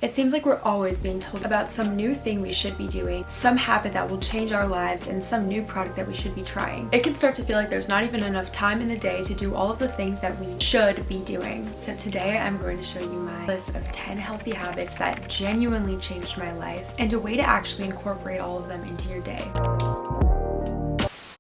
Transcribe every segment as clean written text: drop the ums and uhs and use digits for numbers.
It seems like we're always being told about some new thing we should be doing, some habit that will change our lives, and some new product that we should be trying. It can start to feel like there's not even enough time in the day to do all of the things that we should be doing. So today I'm going to show you my list of 10 healthy habits that genuinely changed my life and a way to actually incorporate all of them into your day.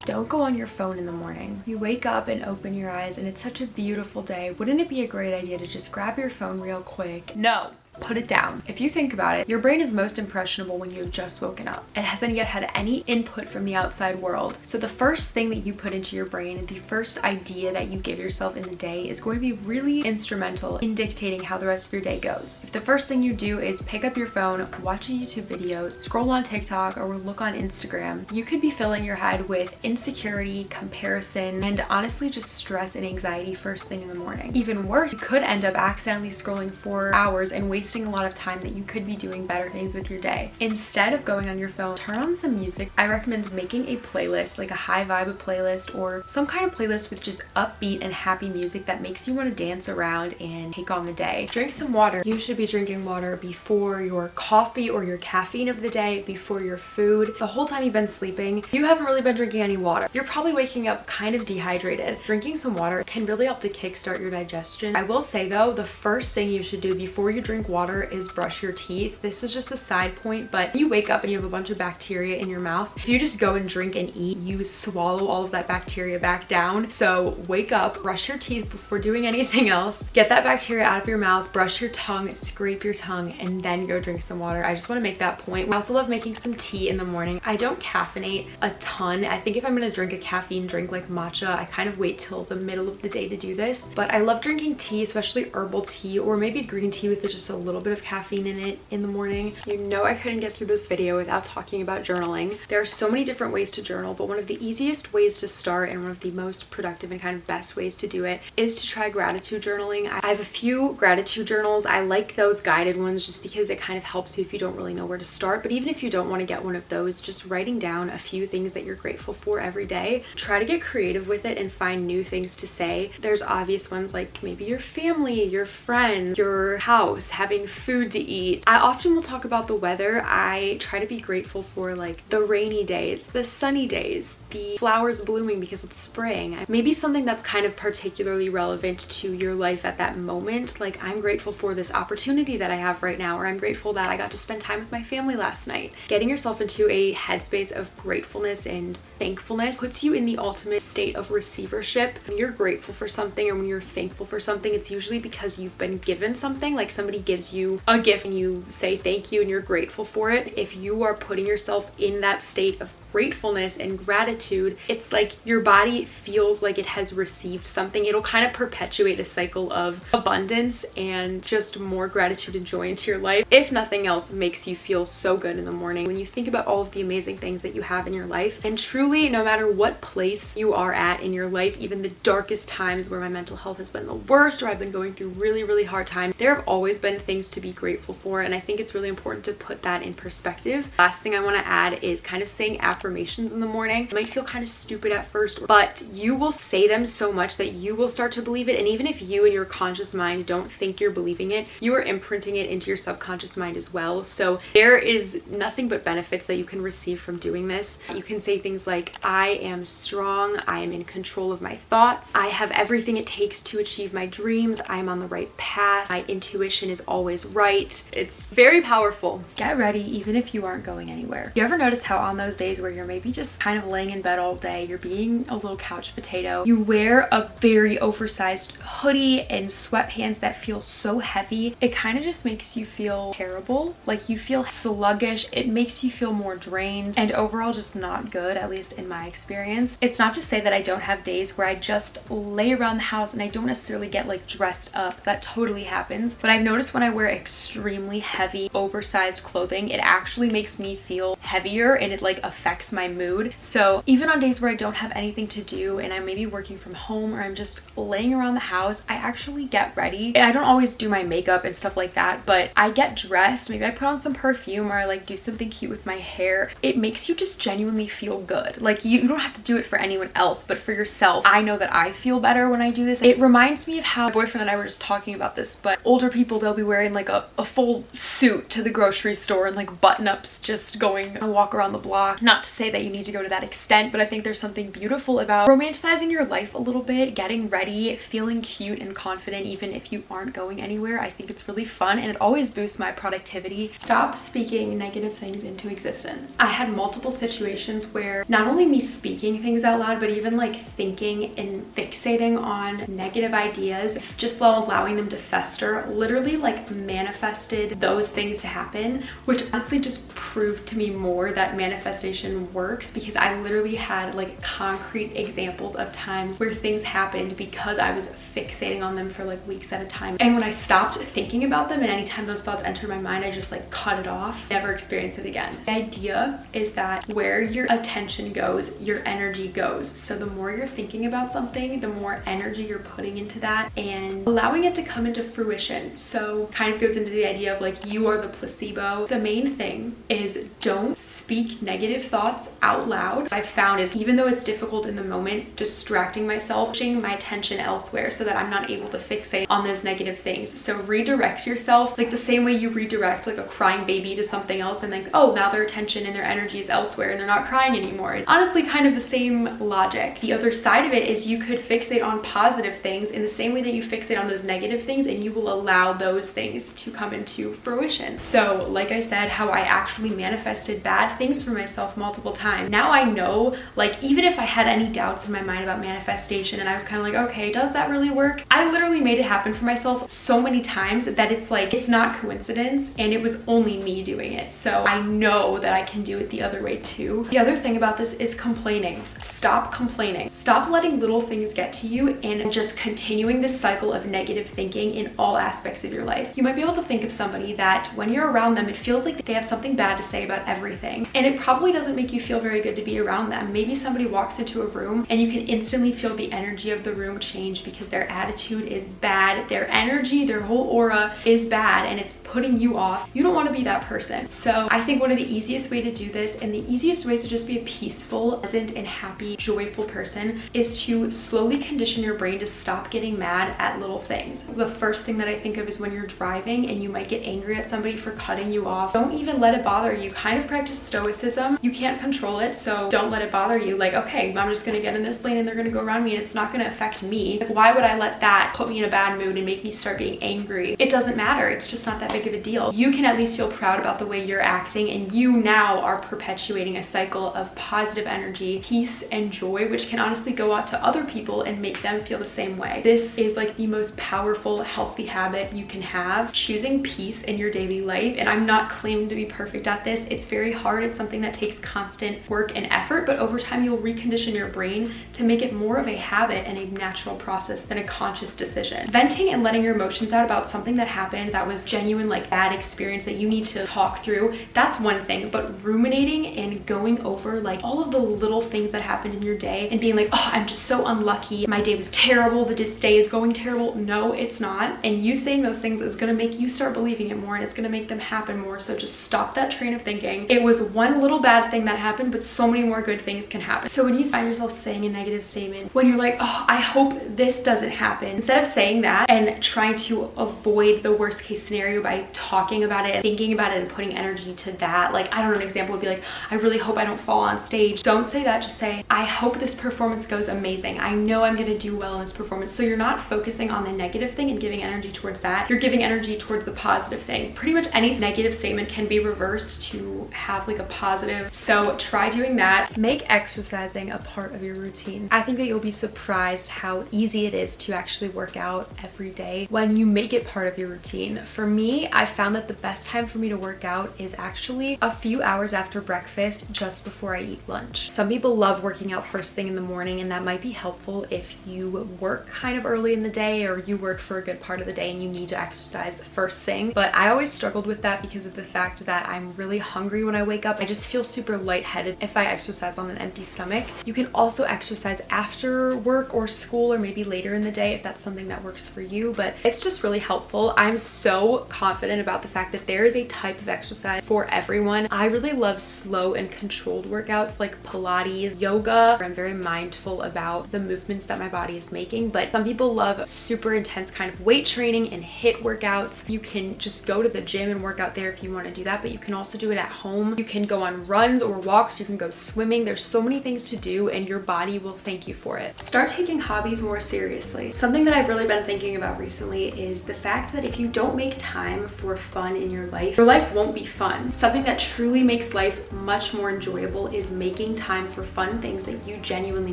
Don't go on your phone in the morning. You wake up and open your eyes and it's such a beautiful day. Wouldn't it be a great idea to just grab your phone real quick? No. Put it down. If you think about it, your brain is most impressionable when you've just woken up. It hasn't yet had any input from the outside world. So the first thing that you put into your brain, the first idea that you give yourself in the day is going to be really instrumental in dictating how the rest of your day goes. If the first thing you do is pick up your phone, watch a YouTube video, scroll on TikTok, or look on Instagram, you could be filling your head with insecurity, comparison, and honestly just stress and anxiety first thing in the morning. Even worse, you could end up accidentally scrolling for hours and wasting a lot of time that you could be doing better things with your day. Instead of going on your phone, turn on some music. I recommend making a playlist, like a high vibe playlist or some kind of playlist with just upbeat and happy music that makes you want to dance around and take on the day. Drink some water. You should be drinking water before your coffee or your caffeine of the day, before your food. The whole time you've been sleeping, you haven't really been drinking any water. You're probably waking up kind of dehydrated. Drinking some water can really help to kickstart your digestion. I will say though, the first thing you should do before you drink water is brush your teeth. This is just a side point, but you wake up and you have a bunch of bacteria in your mouth. If you just go and drink and eat, you swallow all of that bacteria back down. So wake up, brush your teeth before doing anything else, get that bacteria out of your mouth, brush your tongue, scrape your tongue, and then go drink some water. I just want to make that point. I also love making some tea in the morning. I don't caffeinate a ton. I think if I'm going to drink a caffeine drink like matcha, I kind of wait till the middle of the day to do this. But I love drinking tea, especially herbal tea or maybe green tea with just a little bit of caffeine in it in the morning. You know I couldn't get through this video without talking about journaling. There are so many different ways to journal, but one of the easiest ways to start and one of the most productive and kind of best ways to do it is to try gratitude journaling. I have a few gratitude journals. I like those guided ones just because it kind of helps you if you don't really know where to start. But even if you don't want to get one of those, just writing down a few things that you're grateful for every day. Try to get creative with it and find new things to say. There's obvious ones like maybe your family, your friends, your house, having food to eat. I often will talk about the weather. I try to be grateful for like the rainy days, the sunny days, the flowers blooming because it's spring. Maybe something that's kind of particularly relevant to your life at that moment. Like I'm grateful for this opportunity that I have right now, or I'm grateful that I got to spend time with my family last night. Getting yourself into a headspace of gratefulness and thankfulness puts you in the ultimate state of receivership. When you're grateful for something or when you're thankful for something, it's usually because you've been given something, like somebody gives you a gift and you say thank you and you're grateful for it. If you are putting yourself in that state of gratefulness and gratitude, it's like your body feels like it has received something. It'll kind of perpetuate a cycle of abundance and just more gratitude and joy into your life. If nothing else, it makes you feel so good in the morning when you think about all of the amazing things that you have in your life. And truly, no matter what place you are at in your life, even the darkest times where my mental health has been the worst or I've been going through really, really hard times, there have always been things to be grateful for. And I think it's really important to put that in perspective. Last thing I want to add is kind of saying affirmations in the morning. It might feel kind of stupid at first, but you will say them so much that you will start to believe it. And even if you in your conscious mind don't think you're believing it, you are imprinting it into your subconscious mind as well. So there is nothing but benefits that you can receive from doing this. You can say things like, I am strong, I am in control of my thoughts, I have everything it takes to achieve my dreams, I am on the right path, my intuition is always right. It's very powerful. Get ready even if you aren't going anywhere. You ever notice how on those days where you're maybe just kind of laying in bed all day, you're being a little couch potato, you wear a very oversized hoodie and sweatpants that feel so heavy, it kind of just makes you feel terrible. Like you feel sluggish, it makes you feel more drained and overall just not good, at least in my experience. It's not to say that I don't have days where I just lay around the house and I don't necessarily get like dressed up. That totally happens. But I've noticed when I wear extremely heavy, oversized clothing, it actually makes me feel heavier and it like affects affects my mood. So even on days where I don't have anything to do and I'm maybe working from home or I'm just laying around the house, I actually get ready. And I don't always do my makeup and stuff like that, but I get dressed. Maybe I put on some perfume or I like do something cute with my hair. It makes you just genuinely feel good. Like you don't have to do it for anyone else, but for yourself. I know that I feel better when I do this. It reminds me of how my boyfriend and I were just talking about this, but older people, they'll be wearing like a full suit to the grocery store and like button-ups, just going a walk around the block. Not to say that you need to go to that extent, but I think there's something beautiful about romanticizing your life a little bit, getting ready, feeling cute and confident even if you aren't going anywhere. I think it's really fun and it always boosts my productivity. Stop speaking negative things into existence. I had multiple situations where not only me speaking things out loud, but even like thinking and fixating on negative ideas, just while allowing them to fester, literally like manifested those things to happen, which honestly just proved to me more that manifestation works, because I literally had like concrete examples of times where things happened because I was fixating on them for like weeks at a time. And when I stopped thinking about them and anytime those thoughts entered my mind, I just like cut it off, never experience it again. The idea is that where your attention goes, your energy goes. So the more you're thinking about something, the more energy you're putting into that and allowing it to come into fruition. So kind of goes into the idea of like you are the placebo. The main thing is don't speak negative thoughts out loud. What I've found is even though it's difficult in the moment, distracting myself, pushing my attention elsewhere so that I'm not able to fixate on those negative things. So redirect yourself like the same way you redirect like a crying baby to something else and like, oh, now their attention and their energy is elsewhere and they're not crying anymore. It's honestly kind of the same logic. The other side of it is you could fixate on positive things in the same way that you fixate on those negative things, and you will allow those things to come into fruition. So like I said, how I actually manifested bad things for myself multiple times. Now I know, like even if I had any doubts in my mind about manifestation and I was kind of like, okay, does that really work? I literally made it happen for myself so many times that it's like, it's not coincidence and it was only me doing it. So I know that I can do it the other way too. The other thing about this is complaining. Stop complaining. Stop letting little things get to you and just continuing this cycle of negative thinking in all aspects of your life. You might be able to think of somebody that when you're around them, it feels like they have something bad to say about everything. And it probably doesn't make you feel very good to be around them. Maybe somebody walks into a room and you can instantly feel the energy of the room change because their attitude is bad. Their energy, their whole aura is bad and it's putting you off. You don't want to be that person. So I think one of the easiest way to do this, and the easiest ways to just be a peaceful, pleasant, and happy, joyful person, is to slowly condition your brain to stop getting mad at little things. The first thing that I think of is when you're driving and you might get angry at somebody for cutting you off. Don't even let it bother you. Kind of practice stoicism. You can't control it, so don't let it bother you. Like, okay, I'm just gonna get in this lane and they're gonna go around me and it's not gonna affect me. Like, why would I let that put me in a bad mood and make me start being angry? It doesn't matter. It's just not that big of a deal. You can at least feel proud about the way you're acting, and you now are perpetuating a cycle of positive energy, peace, and joy, which can honestly go out to other people and make them feel the same way. This is like the most powerful, healthy habit you can have, choosing peace in your daily life. And I'm not claiming to be perfect at this. It's very hard. It's something that takes constant work and effort, but over time you'll recondition your brain to make it more of a habit and a natural process than a conscious decision. Venting and letting your emotions out about something that happened that was genuine, like bad experience that you need to talk through, that's one thing. But ruminating and going over like all of the little things that happened in your day and being like, oh, I'm just so unlucky, my day was terrible, this day is going terrible. No, it's not. And you saying those things is going to make you start believing it more, and it's going to make them happen more. So just stop that train of thinking. It was one little bad thing that happened, but so many more good things can happen. So when you find yourself saying a negative statement, when you're like, oh, I hope this doesn't happen, instead of saying that and trying to avoid the worst case scenario by talking about it, thinking about it, and putting energy to that, like, I don't know, an example would be like, I really hope I don't fall on stage. Don't say that. Just say, I hope this performance goes amazing. I know I'm going to do well in this performance. So you're not focusing on the negative thing and giving energy towards that. You're giving energy towards the positive thing. Pretty much any negative statement can be reversed to have like a positive. So try doing that. Make exercising a part of your routine. I think that you'll be surprised how easy it is to actually work out every day when you make it part of your routine. For me, I found that the best time for me to work out is actually a few hours after breakfast, just before I eat lunch. Some people love working out first thing in the morning, and that might be helpful if you work kind of early in the day or you work for a good part of the day and you need to exercise first thing. But I always struggled with that because of the fact that I'm really hungry when I wake up. I just feel super lightheaded if I exercise on an empty stomach. You can also exercise after work or school, or maybe later in the day if that's something that works for you, but it's just really helpful. I'm so confident about the fact that there is a type of exercise for everyone. I really love slow and controlled workouts like Pilates, yoga. I'm very mindful about the movements that my body is making, but some people love super intense kind of weight training and HIIT workouts. You can just go to the gym and work out there if you want to do that, but you can also do it at home. You can go on runs or walks, you can go swimming. There's so many things to do and your body will thank you for it. Start taking hobbies more seriously. Something that I've really been thinking about recently is the fact that if you don't make time for fun in your life won't be fun. Something that truly makes life much more enjoyable is making time for fun things that you genuinely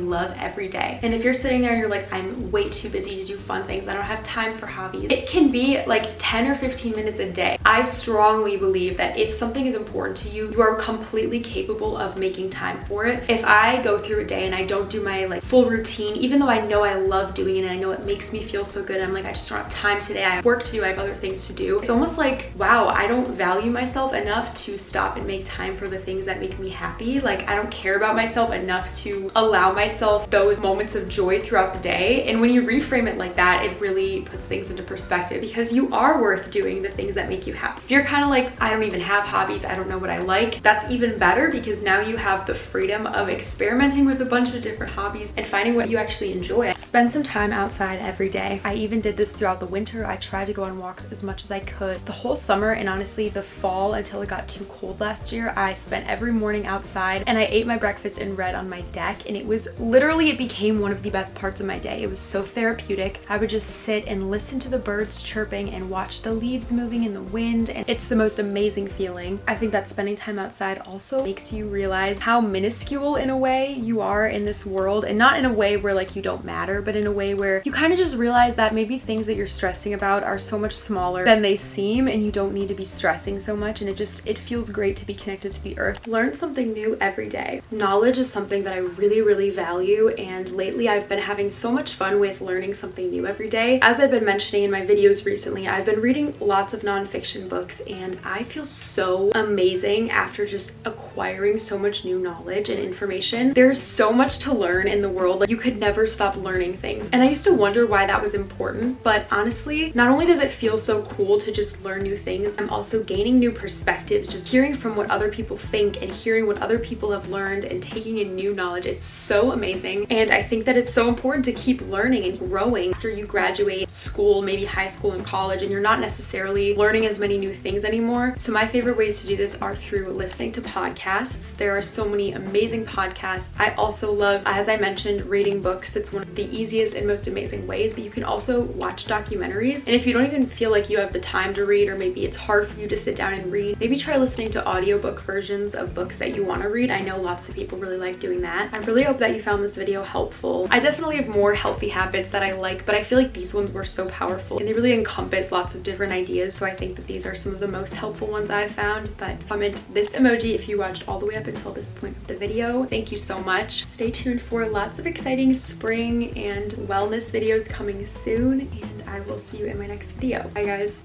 love every day. And if you're sitting there and you're like, I'm way too busy to do fun things, I don't have time for hobbies, it can be like 10 or 15 minutes a day. I strongly believe that if something is important to you, you are completely capable of making time for it. If I go through a day and I don't do my like full routine, even though I know I love doing it and I know it makes me feel so good, I'm like, I just don't have time today, I have work to do, I have other things to do. It's almost like, wow, I don't value myself enough to stop and make time for the things that make me happy. Like, I don't care about myself enough to allow myself those moments of joy throughout the day. And when you reframe it like that, it really puts things into perspective, because you are worth doing the things that make you happy. If you're kind of like, I don't even have hobbies, I don't know what I like, that's even better, because now you have the freedom of experimenting with a bunch of different hobbies and finding what you actually enjoy. Spend some time outside every day. I even did this throughout the winter. I tried to go on walks as much as I could the whole summer, and honestly the fall until it got too cold last year, I spent every morning outside and I ate my breakfast and read on my deck, and it was literally, it became one of the best parts of my day. It was so therapeutic. I would just sit and listen to the birds chirping and watch the leaves moving in the wind, and it's the most amazing feeling. I think that spending time outside also makes you realize how minuscule in a way you are in this world, and not in a way where like you don't matter, but in a way where you kind of just realize that maybe things that you're stressing about are so much smaller than they seem, and you don't need to be stressing so much, and it feels great to be connected to the earth. Learn something new every day. Knowledge is something that I really value, and lately I've been having so much fun with learning something new every day. As I've been mentioning in my videos recently, I've been reading lots of nonfiction books, and I feel so amazing after just acquiring so much new knowledge and information. There's so much to learn in the world. Like, you could never stop learning things, and I used to wonder why that was important, but honestly, not only does it feel so cool to just learn new things, I'm also gaining new perspectives, just hearing from what other people think and hearing what other people have learned and taking in new knowledge. It's so amazing, and I think that it's so important to keep learning and growing after you graduate school, maybe high school and college, and you're not necessarily learning as many new things anymore. So my favorite ways to do this are through listening to podcasts. There are so many amazing podcasts. I also love, as I mentioned, reading books. It's one of the easiest and most amazing ways, but you can also watch documentaries. And if you don't even feel like you have the time to read, or maybe it's hard for you to sit down and read, maybe try listening to audiobook versions of books that you want to read. I know lots of people really like doing that. I really hope that you found this video helpful. I definitely have more healthy habits that I like, but I feel like these ones were so powerful and they really encompass lots of different ideas. So I think that these are some of the most helpful ones I've found. But comment this emoji if you watched all the way up until this point of the video. Thank you so much. Stay tuned for lots of exciting spring and wellness videos coming soon, and I will see you in my next video. Bye guys.